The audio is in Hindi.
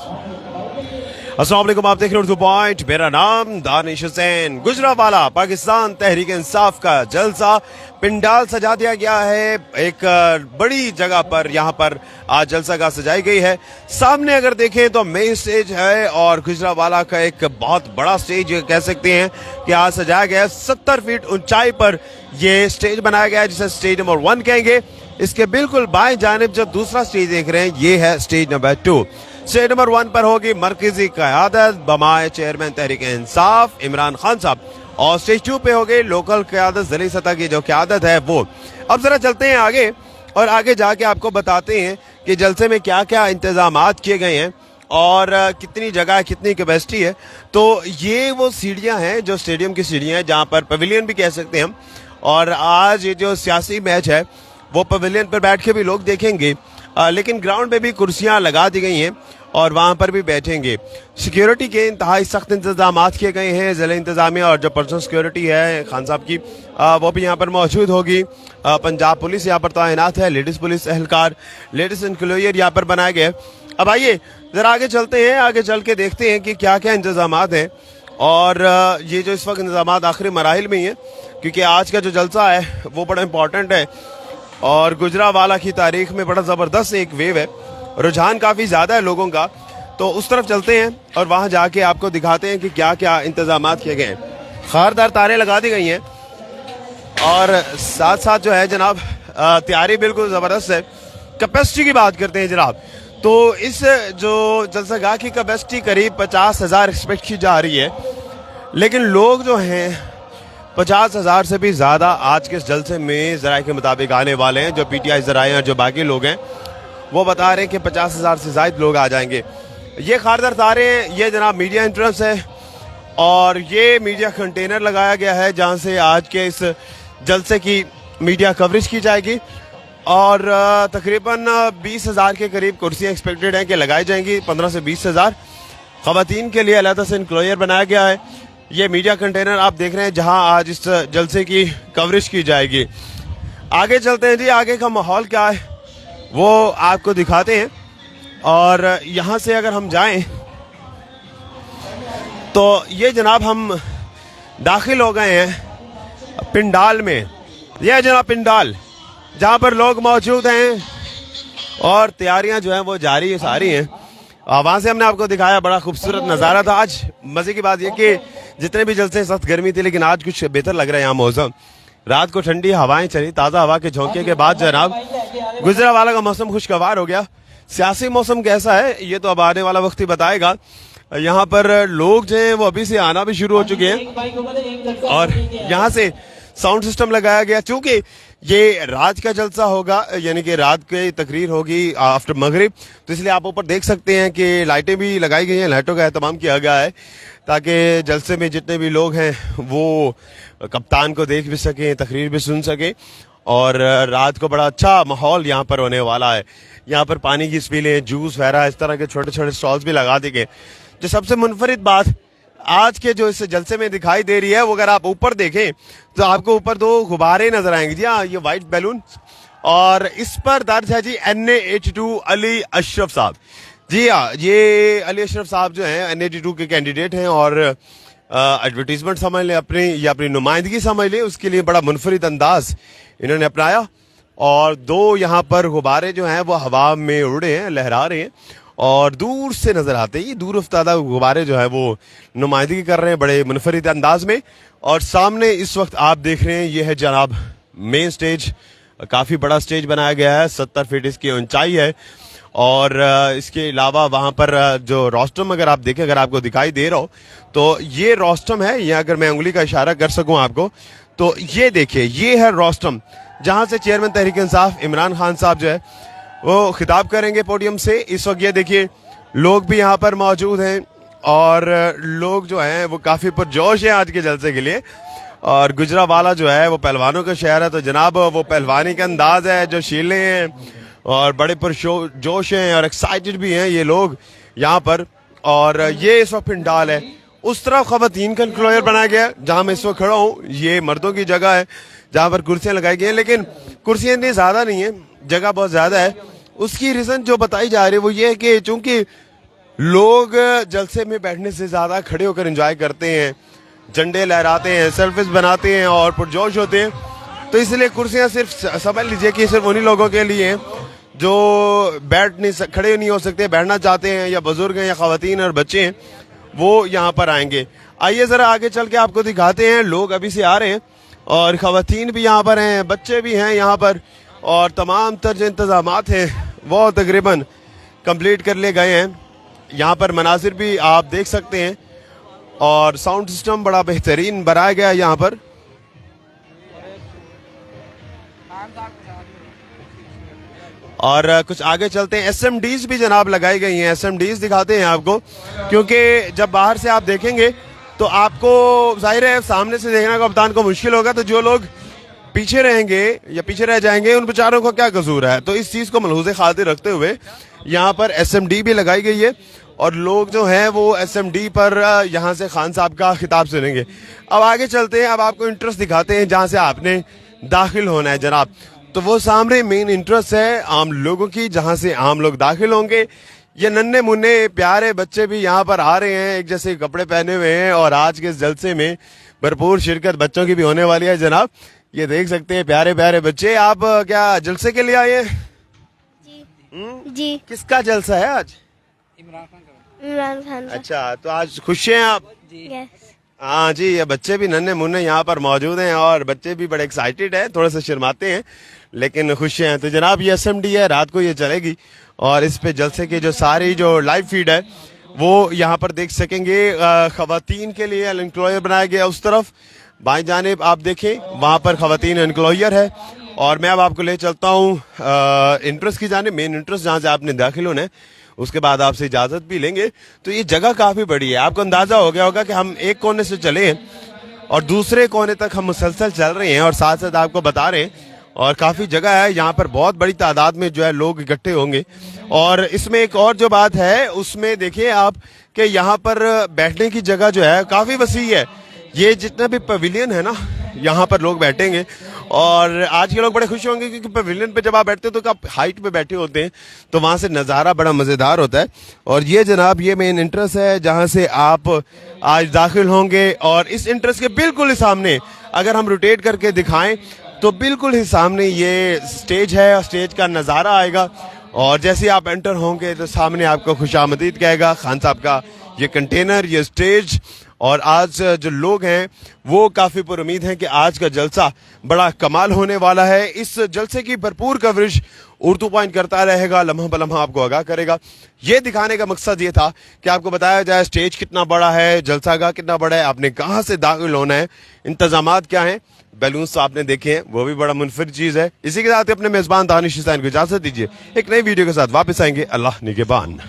अस्सलाम वालेकुम, आप देख रहे हैं उर्दू पॉइंट। मेरा नाम दानिश हुसैन। गुजरांवाला पाकिस्तान तहरीक इंसाफ का जलसा पिंडाल सजा दिया गया है। एक बड़ी जगह पर यहाँ पर आज जलसा का सजाई गई है। सामने अगर देखें तो मेन स्टेज है और गुजरांवाला का एक बहुत बड़ा स्टेज कह सकते हैं कि आज सजाया गया है। 70 फीट ऊंचाई पर यह स्टेज बनाया गया है जिसे स्टेज नंबर 1 कहेंगे। इसके बिल्कुल बाएं जानिब जो दूसरा स्टेज देख रहे हैं ये है स्टेज नंबर 2। स्टेज नंबर 1 पर होगी मरकजी क़यादत बमाए चेयरमैन तहरीक इंसाफ इमरान खान साहब, और स्टेज 2 पे होगी लोकल क़यादत ज़िली सतह की जो क़यादत है वो। अब जरा चलते हैं आगे और आगे जाके आपको बताते हैं कि जलसे में क्या क्या इंतजामात किए गए हैं और कितनी जगह कितनी कैपेसिटी है। तो ये वो सीढ़ियाँ हैं जो स्टेडियम की सीढ़ियाँ हैं जहाँ पर पवेलियन भी कह सकते हैं हम। और आज ये जो सियासी मैच है वो पवेलियन पर बैठ के भी लोग देखेंगे, लेकिन ग्राउंड पे भी कुर्सियां लगा दी गई हैं और वहां पर भी बैठेंगे। सिक्योरिटी के इंतहाई सख्त इंतजाम किए गए हैं। ज़िला इंतजामिया और जो पर्सनल सिक्योरिटी है खान साहब की वो भी यहाँ पर मौजूद होगी। पंजाब पुलिस यहाँ पर तैनात है, लेडीज़ पुलिस एहलकार, लेडीज़ इंक्लूजर यहाँ पर बनाए गए। अब आइए ज़रा आगे चलते हैं, आगे चल के देखते हैं कि क्या क्या इंतजाम हैं। और ये जो इस वक्त इंतजाम आखिरी मराहिल में ही है क्योंकि आज का जो जलसा है वो बड़ा इंपॉर्टेंट है और गुजरांवाला की तारीख में बड़ा ज़बरदस्त एक वेव है, रुझान काफ़ी ज़्यादा है लोगों का। तो उस तरफ चलते हैं और वहाँ जाके आपको दिखाते हैं कि क्या क्या इंतजाम किए गए हैं। खारदार तारें लगा दी गई हैं और साथ साथ जो है जनाब तैयारी बिल्कुल ज़बरदस्त है। कैपेसिटी की बात करते हैं जनाब, तो इस जो जलसागाह की कैपेसिटी करीब 50,000 एक्सपेक्ट की जा रही है, लेकिन लोग जो हैं 50,000 से भी ज़्यादा आज के इस जलसे में ज़राए के मुताबिक आने वाले हैं। जो पीटीआई ज़राए और जो बाकी लोग हैं वो बता रहे हैं कि 50,000 से ज़्यादा लोग आ जाएंगे। ये खारदार तारें, ये जनाब मीडिया एंट्रेंस है और ये मीडिया कंटेनर लगाया गया है जहाँ से आज के इस जलसे की मीडिया कवरेज की जाएगी। और तकरीबन 20,000 के करीब कुर्सियाँ एक्सपेक्टेड हैं कि लगाई जाएंगी। 15 से 20,000 ख़वातीन के लिए अलग से इंक्लोजर बनाया गया है। ये मीडिया कंटेनर आप देख रहे हैं जहां आज इस जलसे की कवरेज की जाएगी। आगे चलते हैं जी, आगे का माहौल क्या है वो आपको दिखाते हैं। और यहां से अगर हम जाएं तो ये जनाब हम दाखिल हो गए हैं पिंडाल में। यह जनाब पिंडाल जहां पर लोग मौजूद हैं और तैयारियां जो हैं वो जारी सारी हैं। वहाँ से हमने आपको दिखाया, बड़ा खूबसूरत नज़ारा था। आज मज़े की बात यह कि जितने भी जलसे सख्त गर्मी थी लेकिन आज कुछ बेहतर लग रहा है यहाँ मौसम। रात को ठंडी हवाएं चली, ताज़ा हवा के झोंके के बाद जनाब गुजरांवाला का मौसम खुशगवार हो गया। सियासी मौसम कैसा है ये तो अब आने वाला वक्त ही बताएगा। यहाँ पर लोग जो हैं वो अभी से आना भी शुरू हो चुके हैं और यहाँ से साउंड सिस्टम लगाया गया। चूंकि ये रात का जलसा होगा यानी कि रात की तकरीर होगी आफ्टर मगरिब, तो इसलिए आप ऊपर देख सकते हैं कि लाइटें भी लगाई गई हैं, लाइटों का एहतमाम किया गया है ताकि जलसे में जितने भी लोग हैं वो कप्तान को देख भी सकें, तकरीर भी सुन सकें। और रात को बड़ा अच्छा माहौल यहाँ पर होने वाला है। यहाँ पर पानी की स्पीलें, जूस वगैरह इस तरह के छोटे छोटे स्टॉल्स भी लगा दी गए। जो सबसे मुनफरिद बात आज के जो इस जलसे में दिखाई दे रही है वो अगर आप ऊपर देखें तो आपको ऊपर 2 गुब्बारे नजर आएंगे। जी हाँ, ये वाइट बैलून और इस पर दर्ज है जी NA82 अली अशरफ साहब। जी हाँ, ये अली अशरफ साहब जो हैं NA82 के कैंडिडेट हैं और एडवर्टीजमेंट समझ लें अपनी या अपनी नुमाइंदगी समझ लें, उसके लिए बड़ा मुनफरिद अंदाज इन्होंने अपनाया। और 2 यहाँ पर गुब्बारे जो हैं वो हवा में उड़े हैं, लहरा रहे हैं और दूर से नजर आते हैं। ये दूर उफ्तादा गुब्बारे जो है वो नुमाइंदगी कर रहे हैं बड़े मुनफरिद अंदाज में। और सामने इस वक्त आप देख रहे हैं ये है जनाब मेन स्टेज। काफ़ी बड़ा स्टेज बनाया गया है, 70 फीट इसकी ऊंचाई है। और इसके अलावा वहाँ पर जो रोस्टम अगर आप देखें, अगर आपको दिखाई दे रहा हो तो ये रोस्टम है। या अगर मैं उंगली का इशारा कर सकूँ आपको तो ये देखिए, ये है रोस्टम जहाँ से चेयरमैन तहरीक इंसाफ इमरान खान साहब जो है वो खिताब करेंगे पोडियम से। इस वक्त ये देखिए लोग भी यहाँ पर मौजूद हैं और लोग जो हैं वो काफ़ी पुरजोश हैं आज के जलसे के लिए। और गुजरांवाला जो है वो पहलवानों का शहर है, तो जनाब वो पहलवानी का अंदाज है, जो शीलें हैं और बड़े पुरजोश हैं और एक्साइटेड भी हैं ये लोग यहाँ पर। और ये इस वक्त पिंडाल है। उस तरफ ख़वातीन का इंक्लोजर बनाया गया जहाँ मैं इस वक्त खड़ा हूँ, ये मर्दों की जगह है जहाँ पर कुर्सियाँ लगाई गई हैं, लेकिन कुर्सियाँ इतनी ज़्यादा नहीं है, जगह बहुत ज़्यादा है। उसकी रीज़न जो बताई जा रही है वो ये है कि चूंकि लोग जलसे में बैठने से ज्यादा खड़े होकर एंजॉय करते हैं, झंडे लहराते हैं, सेल्फीज बनाते हैं और पुरजोश होते हैं। तो इसलिए कुर्सियां सिर्फ समझ लीजिए कि सिर्फ उन्हीं लोगों के लिए हैं जो खड़े नहीं हो सकते, बैठना चाहते हैं, या बुजुर्ग हैं या खवातीन और बच्चे हैं, वो यहाँ पर आएंगे। आइए जरा आगे चल के आपको दिखाते हैं। लोग अभी से आ रहे हैं और खवातीन भी यहाँ पर हैं, बच्चे भी हैं यहाँ पर, और तमाम तर जो इंतजामात हैं वो तकरीबन कंप्लीट कर लिए गए हैं। यहाँ पर मनाजिर भी आप देख सकते हैं और साउंड सिस्टम बड़ा बेहतरीन बनाया गया है यहाँ पर। और कुछ आगे चलते हैं। एसएमडीज भी जनाब लगाई गई हैं, एसएमडीज दिखाते हैं आपको, क्योंकि जब बाहर से आप देखेंगे तो आपको जाहिर है सामने से देखने का बताने को मुश्किल होगा, तो जो लोग पीछे रहेंगे या पीछे रह जाएंगे उन बेचारों को क्या कसूर है। तो इस चीज को मलहूज़े खातिर रखते हुए यहाँ पर एसएमडी भी लगाई गई है और लोग जो हैं वो एसएमडी पर यहाँ से खान साहब का खिताब सुनेंगे। अब आगे चलते हैं, अब आपको इंटरेस्ट दिखाते हैं जहाँ से आपने दाखिल होना है जनाब। तो वो सामने मेन इंटरेस्ट है आम लोगों की, जहाँ से आम लोग दाखिल होंगे। ये नन्हे मुन्ने प्यारे बच्चे भी यहाँ पर आ रहे हैं, एक जैसे कपड़े पहने हुए हैं, और आज के इस जलसे में भरपूर शिरकत बच्चों की भी होने वाली है जनाब। ये देख सकते हैं प्यारे प्यारे बच्चे। आप क्या जलसे के लिए आए हैं? जी। किसका जलसा है आज? इमरान खान का। अच्छा, तो आज खुश हैं आप? यस। हाँ जी, ये बच्चे भी नन्हे मुन्ने यहाँ पर मौजूद हैं और बच्चे भी बड़े एक्साइटेड हैं, थोड़े से शर्माते हैं लेकिन खुश हैं। तो जनाब ये एसएमडी है, रात को ये चलेगी और इस पे जलसे की जो सारी जो लाइव फीड है वो यहाँ पर देख सकेंगे। खवातीन के लिए एनक्लोजर बनाया गया उस तरफ, बाएं जानिब आप देखें वहाँ पर खवातीन एनक्लोजर है। और मैं अब आपको ले चलता हूँ इंट्रेंस की जानिब, मेन इंट्रेंस जहाँ से आपने दाखिल होना है, उसके बाद आपसे इजाजत भी लेंगे। तो ये जगह काफी बड़ी है, आपको अंदाजा हो गया होगा कि हम एक कोने से चले हैं और दूसरे कोने तक हम मुसलसल चल रहे हैं और साथ साथ आपको बता रहे हैं। और काफी जगह है यहाँ पर, बहुत बड़ी तादाद में जो है लोग इकट्ठे होंगे। और इसमें एक और जो बात है उसमें देखिए आप कि यहाँ पर बैठने की जगह जो है काफी वसी है। ये जितना भी पवेलियन है ना, यहाँ पर लोग बैठेंगे और आज के लोग बड़े खुश होंगे क्योंकि पवेलियन पे जब आप बैठते हो तो आप हाइट पे बैठे होते हैं, तो वहां से नज़ारा बड़ा मज़ेदार होता है। और ये जनाब ये मेन इंट्रेंस है जहां से आप आज दाखिल होंगे। और इस इंट्रेंस के बिल्कुल ही सामने अगर हम रोटेट करके दिखाएं तो बिल्कुल ही सामने ये स्टेज है और स्टेज का नज़ारा आएगा। और जैसे आप एंटर होंगे तो सामने आपको खुशामदीद कहेगा खान साहब का ये कंटेनर, ये स्टेज। और आज जो लोग हैं वो काफी पुरुमीद हैं कि आज का जलसा बड़ा कमाल होने वाला है। इस जलसे की भरपूर कवरेज उर्दू पॉइंट करता रहेगा, लम्हा बलम्हा आपको आगाह करेगा। ये दिखाने का मकसद ये था कि आपको बताया जाए स्टेज कितना बड़ा है, जलसा गाह कितना बड़ा है, आपने कहाँ से दाखिल होना है, इंतजामात क्या हैं। बैलून्स तो आपने देखे हैं, वो भी बड़ा मुनफरिद चीज है। इसी के साथ अपने मेजबान दानिश हुसैन को इजाजत दीजिए, एक नई वीडियो के साथ वापस आएंगे। अल्लाह निगहबान।